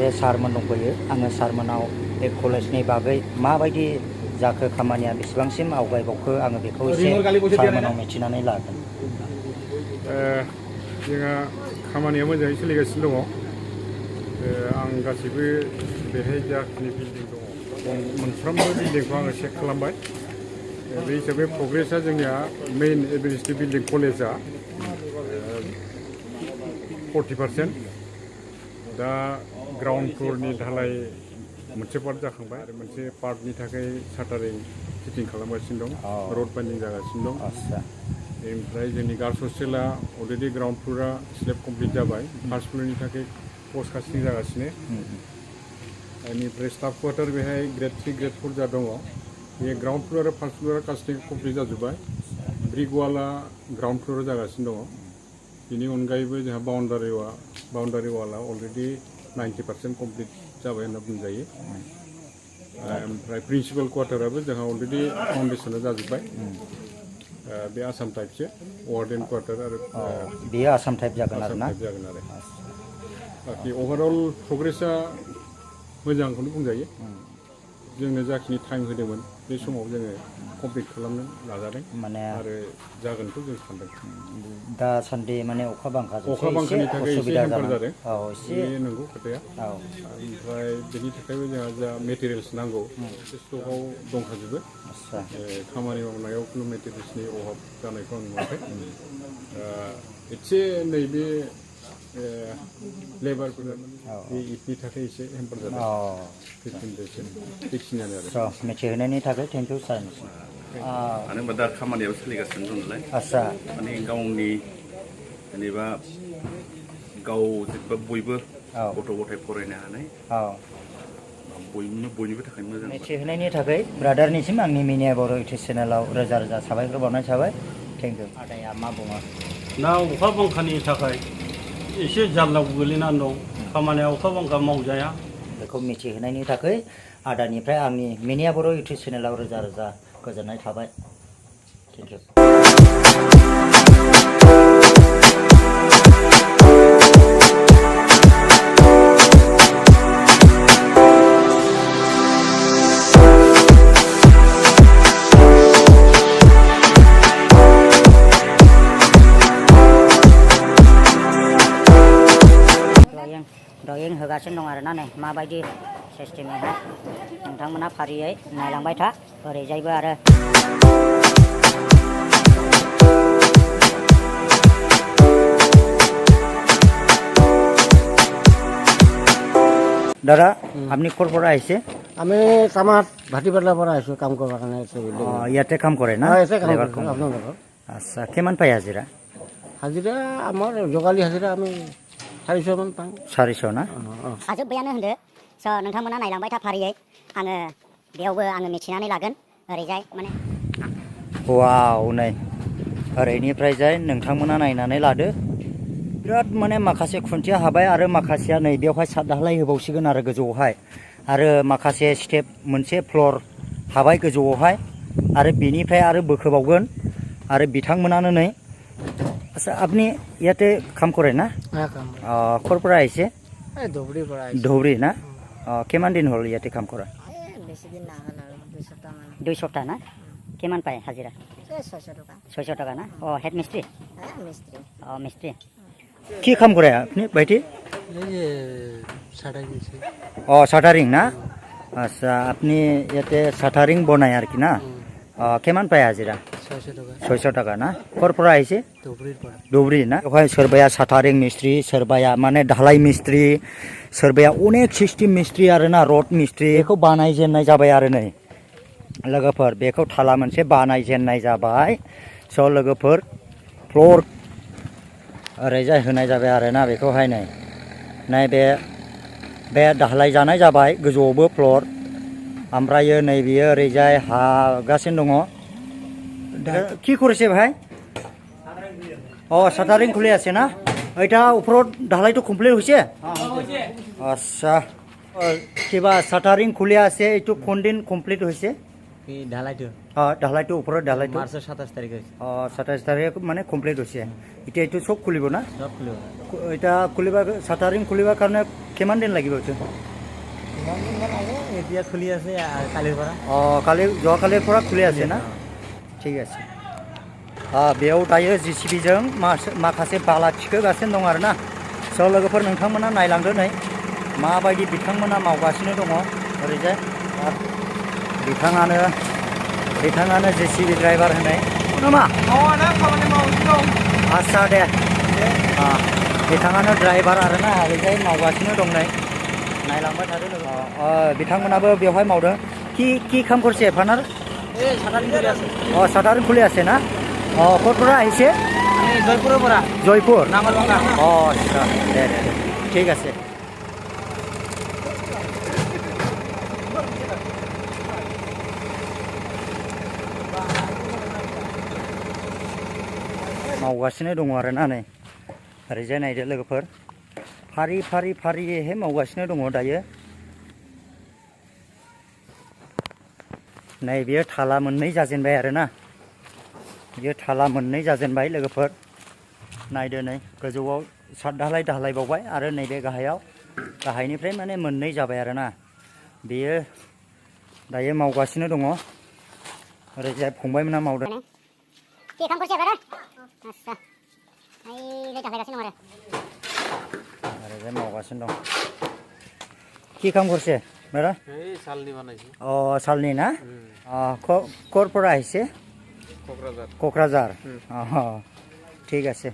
माखासे सारमोन दंफैयो आङो सारमोनाव बे कलेजनि बागै माबायदि जाखो खामानिया बेसेबांसिम आवगायबावखो आङो बेखौ एसे सारमोनाव मिथिनानै लागोन। जोंहा खामानिया मोजाङै सोलिगासिनो दङ। आं गासैबो बेहाय जाखिनि बिल्डिं दङ मोनफ्रोमबो बिल्डिंखौ आङो चेक खालामबाय। बे हिसाबै प्रग्रेसा जोंनिया मेइन एडमिनिस्ट्रेटिभ बिल्डिं कलेजा 40%। दा ग्राउन्ड फ्लरनि धालाय मोनसे पार्ट जाखांबाय आरो मोनसे पार्टनि थाखाय साटारिं फिटिं खालामगासिनो दं, रड बाइन्डिं जागासिनो दं। ओमफ्राय जोंनि गार्लस हस्टेला अलरेडि ग्राउन्ड फ्ल'रा स्लेब कमप्लिट जाबाय, फार्स्ट फ्ल'रनि थाखाय पस्ट कास्टिं जागासिनो। बेनिफ्राय स्टाफ क्वार्टार बेहाय ग्रेड 3 ग्रेड 4 जा दङ। बे ग्राउन्ड फ्ल'र आरो फार्स्ट फ्ल'रा कास्टिं कमप्लिट जाजोब्बाय। ब्रिक वाला ग्राउन्ड फ्ल'राव जागासिनो दङ। बेनि अनगायैबो जोंहा बाउन्डारि वाला अलरेडि 90% कमप्लिट जाबाय होनना बुंजायो। ओमफ्राय प्रिन्सिपाल क्वार्टाराबो जोंहा अलरेडि फाउन्डेसना जाजोब्बाय। बे आसाम टाइपसो वार्डेन क्वार्टार आरो बेयो आसाम टाइप जागोन आरो ना। बाखि अभारअल प्रग्रेसा मोजांखौनो बुंजायो। जोंनो जाखिनि टाइम होदोंमोन बे समाव जोङो कमप्लिट खालामनो नाजादों माने आरो जागोनखौ जों सानदों। दासान्दि माने अखा बांखानि थाखाय एसे हेम्पार जादों। एसे नंगौ खोथाया। ओमफ्राय बेनि थाखायबो जोंहा जा मेटेरियेल्स नांगौ स्टकआव दंखाजोबो। खामानि मावनायाव खुनु मेटेरियेल्सनि अभाब जानायखौ आं नुवाखै। एसे नैबे लेबारफोरा इनि थाखाय एसे हेम्पार जादों। 15 डेससिम बेखिनियानो आरो मिथिहोनायनि थाखाय थेंक इउ सार। मानो होनबा दा खामानियाबो सोलिगासिनो दं नालाय। माने गावनि जेनेबा गाव जेनेबा बयबो गथ' गथाय फरायनो हानाय बयनिबो थाखाय मोजां। मिथिहोनायनि थाखाय ब्रादारनिसिम आंनि मिनिया बर' इउटुब चेनेलाव रोजा रोजा साबायखर बावनाय थाबाय। Thank you. आदाया मा बुङो? दा अखा बांखानि थाखाय एसे जारलायाव गोलैनानै दं। खामानिया अखा बांखा मावजाया। बेखौ मिथिहोनायनि थाखाय आदानिफ्राय आंनि मिनिया बर' इउटुब चेनेलाव रोजा रोजा गोजोननाय थाबाय। Thank you. ड्रयिं होगासिनो दं आरोना नै माबायदि सिस्टेमैहाय नोंथांमोना फारियै नायलांबाय था। ओरैजायबो आरो दादा আপনি ক'ৰ পৰা আহিছে? আমি কামাত ভাটিবেলাৰ পৰা আহিছোঁ কাম কৰাৰ কাৰণে। ইয়াতে কাম কৰে না? আচ্ছা, কিমান পায় হাজিৰা? হাজিৰা আমাৰ জগালি হাজিৰা আমি 400 মান পাওঁ। 400 ना? हाजोब्बायानो होनदो। स' नोंथांमोना नायलांबाय था फारियै। आङो बेयावबो आङो मिथिनानै लागोन। ओरैजाय माने वाव नै ओरैनिफ्राय जाय नोंथांमोना नायनानै लादो। बिराद माने माखासे खुन्थिया हाबाय आरो माखासेया नै बेवहाय सात धालाय होबावसिगोन आरो गोजौआवहाय। आरो माखासे स्टेप मोनसे फ्ल'र हाबाय गोजौआवहाय आरो बेनिफ्राय आरो बोखोबावगोन आरो बिथांमोनानो नै। আচ্ছা, আপনি ইয়াতে কাম কৰে না? ক'ৰ পৰা আহিছে? ধৌবৰী না? কিমান দিন হ'ল ইয়াতে কাম কৰা? 2 সপ্তাহ না? কিমান পায় হাজিৰা? 600 টকা না? হেড মিস্ত্ৰী? মিস্ত্ৰী। কি কাম কৰে আপুনি ভাইটি? শাটারিং না? আচ্ছা, আপনি ইয়াতে শাটারিং বনায় আর কি না? কিমান পায় হাজিৰা? 600 টাকা ना? ক'ৰ পৰা আহিছে? ধৌবৰী ना? बेवहाय सोरबाया शाटारिं मिस्ट्रि, सोरबाया माने धालाय मिस्ट्रि, सोरबाया अनेक सिस्टेम मिस्ट्रि आरोना रड मिस्ट्रि। बेखौ बानायजेननाय जाबाय आरो नै लोगोफोर, बेखौ थाला मोनसे बानायजेननाय जाबाय। स' लोगोफोर फ्ल'र ओरैजाय होनाय जाबाय आरोना बेखौहाय नै बे धालाय जानाय जाबाय गोजौआवबो फ्ल'र। ओमफ्रायो नै बियो ओरैजाय हागासिनो दङ। কি করেছে ভাই? শাটারিং খুলে আছে না? এটা উপৰত ঢালাইটো কমপ্লিট হৈছে? আচ্ছা, কিবা শাটারিং খুলে আছে, এইটো কোন দিন কমপ্লিট হৈছে? ঢালাইটো ঢালাইটো ওপৰত ঢালাইটো মাৰ্চৰ 27 তাৰিখ হৈছে 27 তাৰিখে মানে কমপ্লিট হৈছে এতিয়া এইটো চব খুলিব না সব খুলিব এটা খুলিবা শাটাৰিং খুলিবৰ কাৰণে কিমান দিন লাগিব এইটো কিমান দিন লাগে এতিয়া খুলি আছে কালিৰ পৰা যোৱাকালিৰ পৰা খুলি আছে না ঠিক আছে बेयाव दायो जिसिबिजों माखासे बाला थिखोगासिनो दं आरोना स' लोगोफोर नोंथांमोना नायलांदो नै माबायदि बिथांमोना मावगासिनो दङ ओरैजाय बिथाङानो जिसिबि ड्राइभार होनाय नामा आस्सा दे बिथाङानो ड्राइभार आरोना ओरैजाय मावगासिनो दं नै नायलांबाय थादो लोगो बिथांमोनाबो बेवहाय मावदों কি কাম কৰিছে ফানাৰ শাটাৰিং খুলি আছে না ক'ৰ পৰা আহিছে জয়পুৰৰ পৰা জয়পুৰ নাঙলবাঙ্গা আচ্ছা দে ঠিক আছে मावगासिनो दङ आरोना नै ओरैजाय नायदो लोगोफोर फारियैहाय मावगासिनो दङ दायो नै बेयो थाला मोननै जाजेनबाय आरोना बेयो थाला मोननै जाजेनबाय लोगोफोर नायदो नै गोजौआव सात ढालायबावबाय आरो नैबे गाहायनिफ्राय माने मोननै जाबाय आरोना बेयो दायो मावगासिनो दङ ओरैजाय फंबायमोना मावदों ओरैजाय मावगासिनो दं কি কাম কৰিছে মেৰা চালনি বনাইছে চালনি না ক'ৰ পৰা আহিছে কোকৰাঝাৰ ঠিক আছে